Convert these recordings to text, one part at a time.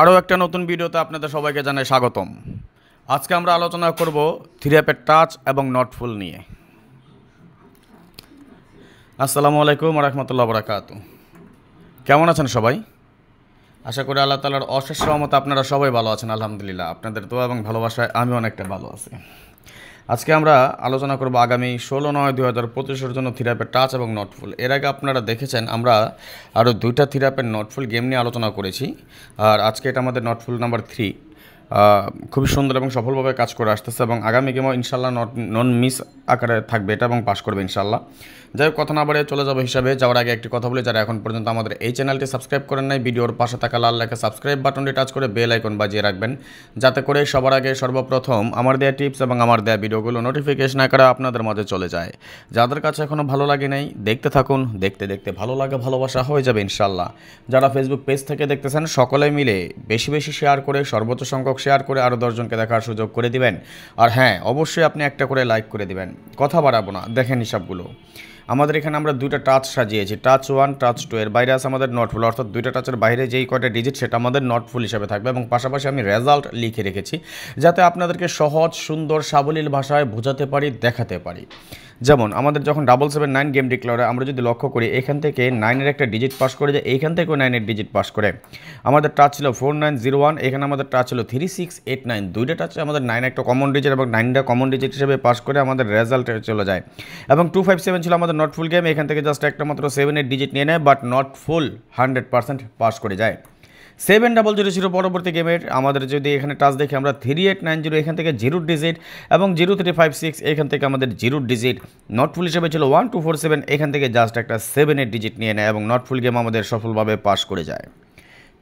আরও একটা নতুন ভিডিওতে আপনাদের সবাইকে জানাই স্বাগতম। আজকে আমরা আলোচনা করব থ্রি অ্যাপের টাচ এবং নট ফুল নিয়ে। আসসালামু আলাইকুম রহমতুল্লাহ বরাকাতু। কেমন আছেন সবাই? আশা করি আল্লাহ তাআলার অশেষ রহমতে আপনারা সবাই ভালো আছেন। আলহামদুলিল্লাহ, আপনাদের দোয়া এবং ভালোবাসায় আমি অনেকটা ভালো আছি। আজকে আমরা আলোচনা করব আগামী 16/9/2025 জন্য থ্রি অ্যাপের টাচ এবং নট ফুল। এর আগে আপনারা দেখেছেন আমরা আরও দুইটা থ্রি অ্যাপের নট ফুল গেম নিয়ে আলোচনা করেছি, আর আজকে এটা আমাদের নট ফুল নাম্বার 3। খুবই সুন্দর এবং সফলভাবে কাজ করে আসতেছে এবং আগামী গেমও ইনশাল্লাহ নন মিস আকারে থাকবে এটা এবং পাস করবে ইনশাল্লাহ। যাই হোক, কথা না বাড়িয়ে চলে যাবো হিসাবে যাওয়ার আগে একটি কথা বলি, যারা এখন পর্যন্ত আমাদের এই চ্যানেলটি সাবস্ক্রাইব করেন নাই, ভিডিওর পাশে থাকা লাল লেখা সাবস্ক্রাইব বাটনটি টাচ করে বেল আইকন বাজিয়ে রাখবেন, যাতে করে সবার আগে সর্বপ্রথম আমার দেওয়া টিপস এবং আমার দেওয়া ভিডিওগুলো নোটিফিকেশন আকারে আপনাদের মাঝে চলে যায়। যাদের কাছে এখনও ভালো লাগে নাই, দেখতে থাকুন, দেখতে দেখতে ভালো লাগে ভালোবাসা হয়ে যাবে ইনশাল্লাহ। যারা ফেসবুক পেজ থেকে দেখতেছেন সকলে মিলে বেশি বেশি শেয়ার করে, সর্বোচ্চ সংখ্যক শেয়ার করে আরও 10 জনকে দেখার সুযোগ করে দিবেন। আর হ্যাঁ, অবশ্যই আপনি একটা করে লাইক করে দিবেন। কথা বাড়াবো না, দেখেন হিসাবগুলো। আমাদের এখানে আমরা দুইটা টাচ সাজিয়েছি, টাচ 1 টাচ 2। এর বাইরে আছে আমাদের নট ফুল, অর্থাৎ দুইটা টাচের বাইরে যেই কয়টা ডিজিট সেটা আমাদের নট ফুল হিসাবে থাকবে এবং পাশাপাশি আমি রেজাল্ট লিখে রেখেছি, যাতে আপনাদেরকে সহজ সুন্দর সাবলীল ভাষায় বোঝাতে পারি, দেখাতে পারি। যেমন আমাদের যখন 779 গেম ডিক্লেয়ার হয়, আমরা যদি লক্ষ্য করি এখান থেকে 9-এর একটা ডিজিট পাস করে যায়, এইখান থেকেও 9-এর ডিজিট পাস করে। আমাদের টাচ ছিল 4901, এখানে আমাদের টাচ ছিল 3689। দুইটা টাচে আমাদের 9 একটা কমন ডিজিট এবং 9টা কমন ডিজিট হিসেবে পাস করে আমাদের রেজাল্টে চলে যায়। এবং 257 ছিল আমাদের নট ফুল গেম, এখান থেকে জাস্ট একটা মাত্র 7-এর ডিজিট নিয়ে নেয়, বাট নট ফুল 100% পাস করে যায়। 7000 পরবর্তী গেমের আমাদের যদি এখানে টাচ দেখি আমরা 3890, এখান থেকে 0 ডিজিট, এবং 0356 এখান থেকে আমাদের 0 ডিজিট। নট ফুল হিসেবে ছিল 1247, এখান থেকে জাস্ট একটা 7-এর ডিজিট নিয়ে নেয় এবং নট ফুল গেম আমাদের সফলভাবে পাস করে যায়।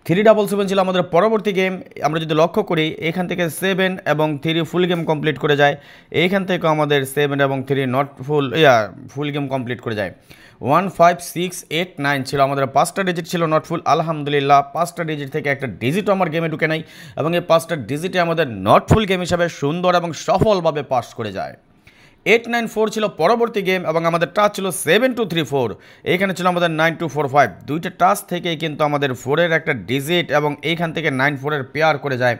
377 ছিল আমাদের পরবর্তী গেম, আমরা যদি লক্ষ্য করি এখান থেকে 7 এবং 3 ফুল গেম কমপ্লিট করে যায়, এইখান থেকেও আমাদের 7 এবং 3 নট ফুল গেম কমপ্লিট করে যায়। 15689 ছিল আমাদের 5টা ডিজিট ছিল নট ফুল। আলহামদুলিল্লাহ, 5টা ডিজিট থেকে একটা ডিজিটও আমার গেমে ঢুকে নাই এবং এই 5টা ডিজিটে আমাদের নট ফুল গেম হিসাবে সুন্দর এবং সফলভাবে পাস করে যায়। 894 ছিল পরবর্তী গেম এবং আমাদের টাচ ছিল 7234, এইখানে ছিল আমাদের 9245। দুইটা টাচ থেকেই কিন্তু আমাদের 4-এর একটা ডিজিট এবং এইখান থেকে 94-এর পেয়ার করে যায়।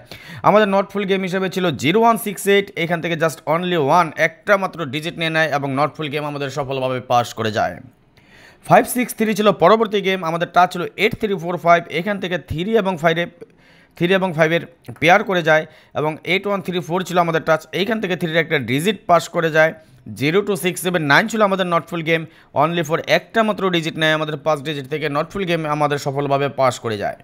আমাদের নট ফুল গেম হিসেবে ছিল 0168, এখান থেকে জাস্ট অনলি 1 একটা মাত্র ডিজিট নিয়ে নেয় এবং নট ফুল গেম আমাদের সফলভাবে পাস করে যায়। 563 ছিল পরবর্তী গেম, আমাদের টাচ ছিল 8345, এখান থেকে 3 এবং 5-এর পেয়ার করে যায় এবং 8134 ছিল আমাদের টাচ, এইখান থেকে 3-এর একটা ডিজিট পাস করে যায়। 02679 ছিল আমাদের not full game, only for একটা মাত্র ডিজিট নেয়, আমাদের 5 ডিজিট থেকে নট ফুল গেম আমাদের সফলভাবে পাস করে যায়।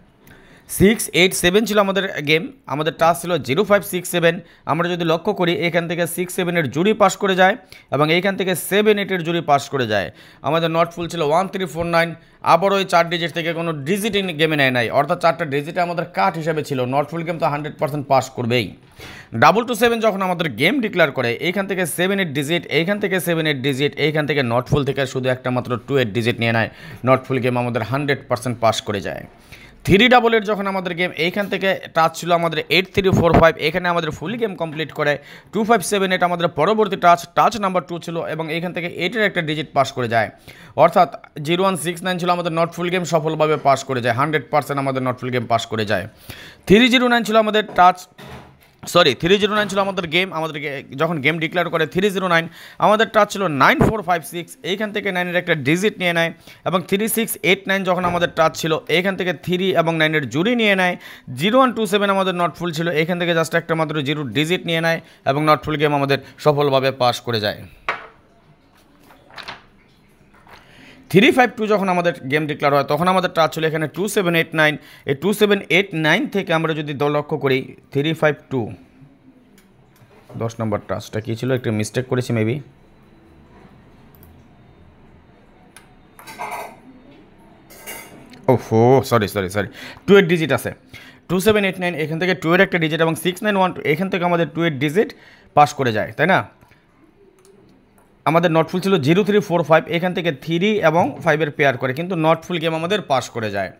687 ছিল আমাদের গেম, আমাদের টাচ ছিল 0567, আমরা যদি লক্ষ্য করি এখান থেকে 67-এর জুড়ি পাস করে যায় এবং এইখান থেকে 78-এর জুড়ি পাস করে যায়। আমাদের নট ফুল ছিল 1349, আবার ওই 4 ডিজিট থেকে কোনো ডিজিট গেমে নেয় নাই, অর্থাৎ 4টা ডিজিটে আমাদের কাট হিসাবে ছিল। নট ফুল গেম তো 100% পাস করবেই। 227 যখন আমাদের গেম ডিক্লেয়ার করে এইখান থেকে 7-এর ডিজিট, এইখান থেকে 7-এর ডিজিট, এইখান থেকে নট ফুল থেকে শুধু একটা মাত্র 2-এর ডিজিট নিয়ে নেয়, নট ফুল গেম আমাদের 100% পাস করে যায়। 388 যখন আমাদের গেম, এইখান থেকে টাচ ছিল আমাদের 8345, এখানে আমাদের ফুল গেম কমপ্লিট করে। 2578 আমাদের পরবর্তী টাচ নাম্বার 2 ছিল এবং এইখান থেকে 8-এর একটা ডিজিট পাস করে যায়, অর্থাৎ 0169 ছিল আমাদের নট ফুল গেম সফলভাবে পাস করে যায়, 100% আমাদের নট ফুল গেম পাস করে যায়। 309 ছিল আমাদের 309 ছিল আমাদের গেম, আমাদের যখন গেম ডিক্লেয়ার করে 309, আমাদের টাচ ছিল 9456, এইখান থেকে 9-এর একটা ডিজিট নিয়ে নেয় এবং 3689 যখন আমাদের টাচ ছিল এইখান থেকে 3 এবং 9-এর জুড়ি নিয়ে নেয়। 0127 আমাদের নট ফুল ছিল, এখান থেকে জাস্ট একটা মাত্র 0 ডিজিট নিয়ে নেয় এবং নট ফুল গেম আমাদের সফলভাবে পাস করে যায়। 352 যখন আমাদের গেম ডিক্লেয়ার হয় তখন আমাদের টাচ ছিল এখানে 2789, এই 2789 থেকে আমরা যদি লক্ষ্য করি 352 10 নম্বর টাচটা কী ছিল, একটু মিস্টেক করেছি মেবি। ওহো, সরি 2-এর ডিজিট আছে 2789, এখান থেকে 2-এর একটা ডিজিট এবং 6912 এখান থেকে আমাদের 2-এর ডিজিট পাস করে যায়, তাই না? আমাদের নট ফুল ছিল 0345, এখান থেকে 3 এবং 5-এর পেয়ার করে কিন্তু নট ফুল গেম আমাদের পাস করে যায়।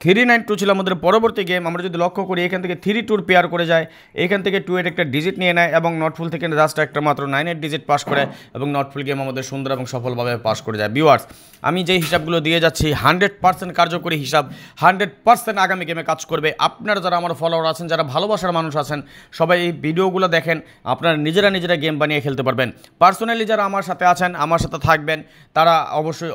392 ছিল আমাদের পরবর্তী গেম। আমরা যদি লক্ষ্য করি এখান থেকে 3-2 পেয়ার করে যায়, এখান থেকে 2 এর একটা ডিজিট নিয়ে নেয় এবং নটফুল থেকে জাস্ট একটা মাত্র 9 এর ডিজিট পাস করে এবং নটফুল গেম আমাদের সুন্দর এবং সফলভাবে পাস করে যায়। ভিউয়ার্স, আমি যেই হিসাবগুলো দিয়ে যাচ্ছি 100% কার্যকরী হিসাব, 100% আগামী গেমে কাজ করবে। আপনারা যারা আমার ফলোয়ার আছেন, যারা ভালোবাসার মানুষ আছেন, সবাই এই ভিডিওগুলো দেখেন, আপনারা নিজেরা গেম বানিয়ে খেলতে পারবেন। পার্সোনালি যারা আমার সাথে আছেন, আমার সাথে থাকবেন, তারা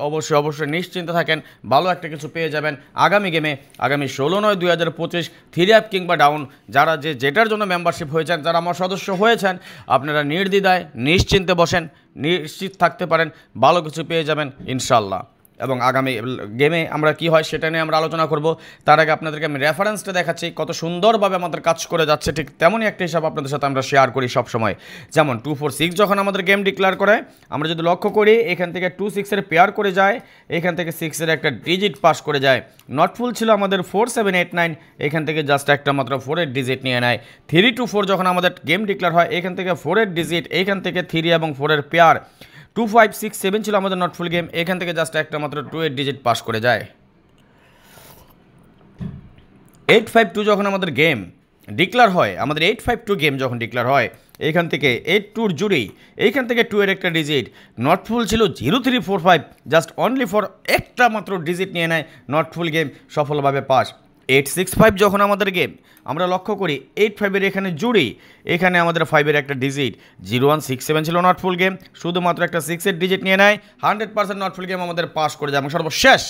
অবশ্যই নিশ্চিন্তে থাকেন, ভালো একটা কিছু পেয়ে যাবেন আগামী গেমে। আগামী 16/9/2025 থ্রি অ্যাপ কিংবা ডাউন যারা যেটার জন্য মেম্বারশিপ হয়েছেন, যারা আমার সদস্য হয়েছেন, আপনারা নির্দ্বিধায় নিশ্চিন্তে বসেন, নিশ্চিত থাকতে পারেন, ভালো কিছু পেয়ে যাবেন ইনশাল্লাহ। এবং আগামী গেমে আমরা কি হয় সেটা নিয়ে আমরা আলোচনা করব। তার আগে আপনাদেরকে আমি রেফারেন্সটা দেখাচ্ছি কত সুন্দরভাবে আমাদের কাজ করে যাচ্ছে। ঠিক তেমনই একটা হিসাব আপনাদের সাথে আমরা শেয়ার করি সবসময়। যেমন 2-4-6 যখন আমাদের গেম ডিক্লেয়ার করে, আমরা যদি লক্ষ্য করি এখান থেকে 2-6 পেয়ার করে যায়, এখান থেকে 6 একটা ডিজিট পাস করে যায়। নটফুল ছিল আমাদের 4-7-8-9, এখান থেকে জাস্ট একটা মাত্র 4 ডিজিট নিয়ে নেয়। 3-2-4 যখন আমাদের গেম ডিক্লেয়ার হয়, এখান থেকে 4 ডিজিট, এখান থেকে 3 এবং 4 পেয়ার। 2-5-6-7 ছিল আমাদের নটফুল গেম, এখান থেকে জাস্ট একটা মাত্র 2 ডিজিট পাস করে যায়। 8-5-2 যখন আমাদের গেম ডিক্লেয়ার হয়, আমাদের 8-5-2 গেম যখন ডিক্লেয়ার হয়, এখান থেকে 8-2 জুড়ি, এইখান থেকে 2 একটা ডিজিট। নটফুল ছিল 0-3-4-5, জাস্ট অনলি ফর একটা মাত্র ডিজিট নিয়ে নেয়, নটফুল গেম সফলভাবে পাস। 8-6-5 যখন আমাদের গেম আমরা লক্ষ্য করি, 8-5 এখানে জুড়ি, এখানে আমাদের 5 একটা ডিজিট। 0-1-6-7 ছিল নটফুল গেম, শুধুমাত্র একটা 6 ডিজিট নিয়ে নেয়, 100% নটফুল গেম আমাদের পাস করে যায়। এবং সর্বশেষ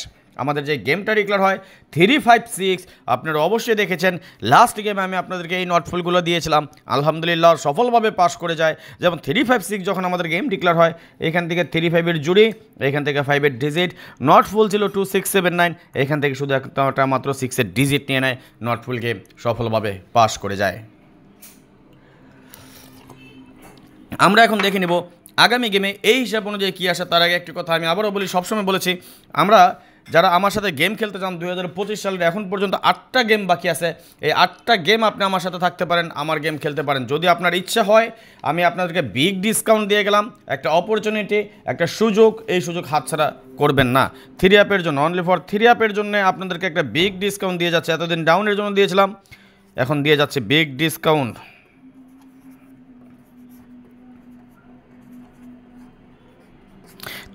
আমাদের যে গেমটা ডিক্লেয়ার হয় 3-5-6, আপনারা অবশ্যই দেখেছেন লাস্ট গেমে আমি আপনাদেরকে এই নটফুলগুলো দিয়েছিলাম, আলহামদুলিল্লাহ সফলভাবে পাস করে যায়। যেমন 3-5-6 যখন আমাদের গেম ডিক্লেয়ার হয়, এখান থেকে 3-5 জুড়ি, এখান থেকে 5 ডিজিট। নটফুল ছিল 2-6-7-9, এখান থেকে শুধু একটা মাত্র 6 ডিজিট নিয়ে নেয়, নটফুল গেম সফলভাবে পাস করে যায়। আমরা এখন দেখে নেব আগামী গেমে এই হিসাব অনুযায়ী কী আসে। তার আগে একটি কথা আমি আবারও বলি, সবসময় বলেছি, আমরা যারা আমার সাথে গেম খেলতে চান 2025 সালের এখন পর্যন্ত 8টা গেম বাকি আছে। এই 8টা গেম আপনি আমার সাথে থাকতে পারেন, আমার গেম খেলতে পারেন। যদি আপনার ইচ্ছা হয়, আমি আপনাদেরকে বিগ ডিসকাউন্ট দিয়ে গেলাম, একটা অপরচুনিটি, একটা সুযোগ, এই সুযোগ হাতছাড়া করবেন না। থ্রি অ্যাপের জন্য, অনলি ফর থ্রি অ্যাপের জন্য আপনাদেরকে একটা বিগ ডিসকাউন্ট দিয়ে যাচ্ছে। এতদিন ডাউনের জন্য দিয়েছিলাম, এখন দিয়ে যাচ্ছে বিগ ডিসকাউন্ট।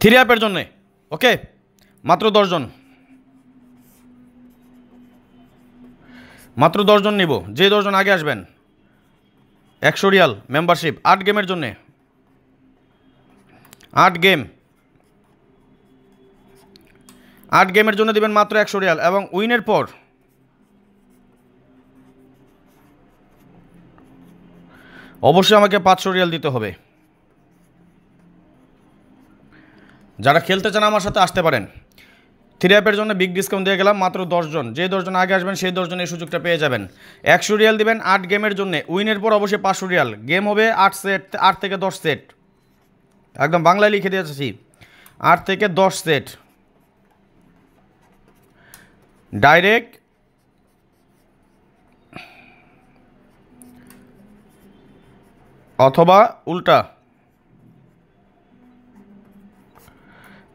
থ্রি অ্যাপের জন্যে ওকে, মাত্র 10 জন, মাত্র 10 জন নিব। যে 10 জন আগে আসবেন 100 রিয়াল মেম্বারশিপ 8 গেমের জন্যে। 8 গেমের জন্য দিবেন মাত্র 100 রিয়াল এবং উইনের পর অবশ্যই আমাকে 500 রিয়াল দিতে হবে। যারা খেলতে চান আমার সাথে আসতে পারেন। থ্রি অ্যাপের জন্য বিগ ডিসকাউন্ট দিয়ে গেলাম, মাত্র 10 জন। যে 10 জন আগে আসবেন সেই 10 জন এই সুযোগটা পেয়ে যাবেন। 100 রিয়াল দিবেন 8 গেমের জন্য, উইনের পর অবশ্যই 500 রিয়াল। গেম হবে 8 সেট, 8 থেকে 10 সেট, একদম বাংলায় লিখে দিয়েছি, 8 থেকে 10 সেট ডাইরেক্ট অথবা উল্টা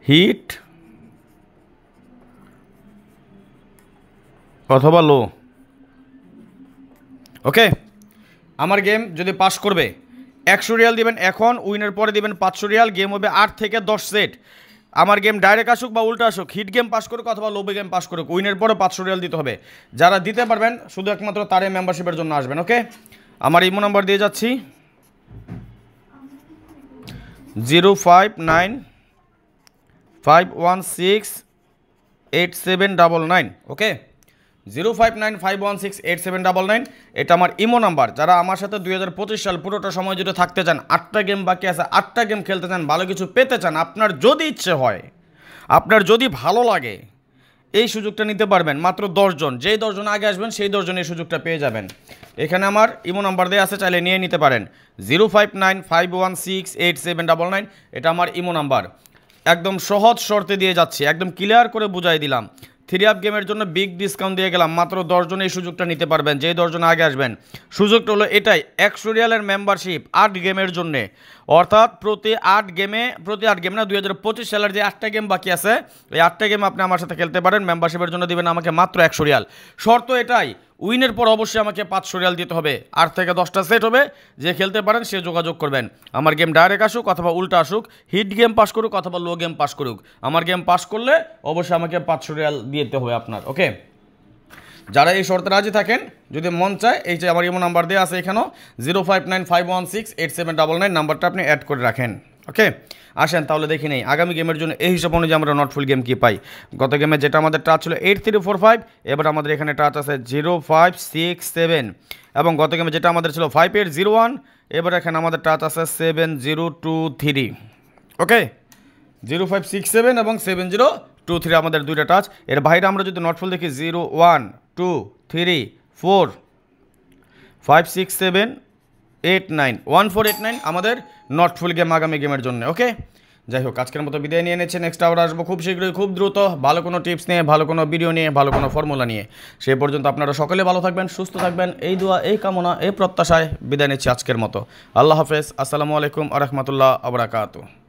হিট অথবা লো। ওকে, আমার গেম যদি পাস করবে 100 রিয়াল দিবেন এখন, উইনের পরে দিবেন 500 রিয়াল। গেম হবে 8 থেকে 10 সেট। আমার গেম ডাইরেক্ট আসুক বা উল্টা আসুক, হিট গেম পাস করুক অথবা লো গেম পাস করুক, উইনের পরে 500 রিয়াল দিতে হবে। যারা দিতে পারবেন শুধু একমাত্র তারে মেম্বারশিপের জন্য আসবেন। ওকে, আমার ইমো নাম্বার দিয়ে যাচ্ছি 059516879। ওকে, 059516879, এটা আমার ইমো নাম্বার। যারা আমার সাথে 2025 সাল পুরোটা সময় জুড়ে থাকতে চান, 8টা গেম বাকি আছে, 8টা গেম খেলতে চান, ভালো কিছু পেতে চান, আপনার যদি ইচ্ছে হয়, আপনার যদি ভালো লাগে, এই সুযোগটা নিতে পারবেন। মাত্র 10 জন, যেই 10 জন আগে আসবেন সেই 10 জন এই সুযোগটা পেয়ে যাবেন। এখানে আমার ইমো নাম্বার দেওয়া আছে, চাইলে নিয়ে নিতে পারেন। 059516879, এটা আমার ইমো নাম্বার। একদম সহজ শর্তে দিয়ে যাচ্ছি, একদম ক্লিয়ার করে বুঝাই দিলাম। থ্রি অ্যাপ গেমের জন্য বিগ ডিসকাউন্ট দিয়ে গেলাম, মাত্র 10 জন এই সুযোগটা নিতে পারবেন, যেই 10 জন আগে আসবেন। সুযোগটা হলো এটাই, 100 রিয়ালের মেম্বারশিপ 8 গেমের জন্যে, অর্থাৎ প্রতি 8 গেম না 2025 সালের যে 8টা গেম বাকি আছে এই 8টা গেম আপনি আমার সাথে খেলতে পারেন। মেম্বারশিপের জন্য দিবেন আমাকে মাত্র 100 রিয়াল। শর্ত এটাই, উইনের পর অবশ্যই আমাকে 500 রিয়াল দিতে হবে। 8 থেকে 10টা সেট হবে, যে খেলতে পারেন সে যোগাযোগ করবেন। আমার গেম ডাইরেক্ট আসুক অথবা উল্টা আসুক, হিট গেম পাস করুক অথবা লো গেম পাস করুক, আমার গেম পাস করলে অবশ্যই আমাকে 500 রিয়াল দিতে হবে আপনার। ওকে, যারা এই শর্তে রাজি থাকেন, যদি মন চায়, এই যে আমার ইমো নাম্বার দেওয়া আছে এখানেও 0595168799 নাম্বারটা আপনি অ্যাড করে রাখেন। ওকে, আসেন তাহলে দেখি নেই আগামী গেমের জন্য এই হিসাব অনুযায়ী আমরা নট ফুল গেম কী পাই। গত গেমে যেটা আমাদের টাচ ছিল 8345, এবার আমাদের এখানে টাচ আছে 0567, এবং গত গেমে যেটা আমাদের ছিল 5801, এবার এখানে আমাদের টাচ আছে 7023। ওকে, 0567 এবং 7023 আমাদের দুইটা টাচ। এর বাইরে আমরা যদি নটফুল দেখি 0123456789 আমাদের নটফুল গেম আগামী গেমের জন্য। ওকে, যাই হোক আজকের মতো বিদায় নিয়ে নিচ্ছে। নেক্সট আবার আসবো খুব শীঘ্রই, খুব দ্রুত, ভালো কোনো টিপস নিয়ে, ভালো কোনো ভিডিও নিয়ে, ভালো কোনো ফর্মুলা নিয়ে। সেই পর্যন্ত আপনারা সকলে ভালো থাকবেন, সুস্থ থাকবেন, এই দোয়া, এই কামনা, এই প্রত্যাশায় বিদায় নিচ্ছি আজকের মতো। আল্লাহ হাফেজ, আসসালামু আলাইকুম আ রহমতুল্লাহ আবরাকাতুহু।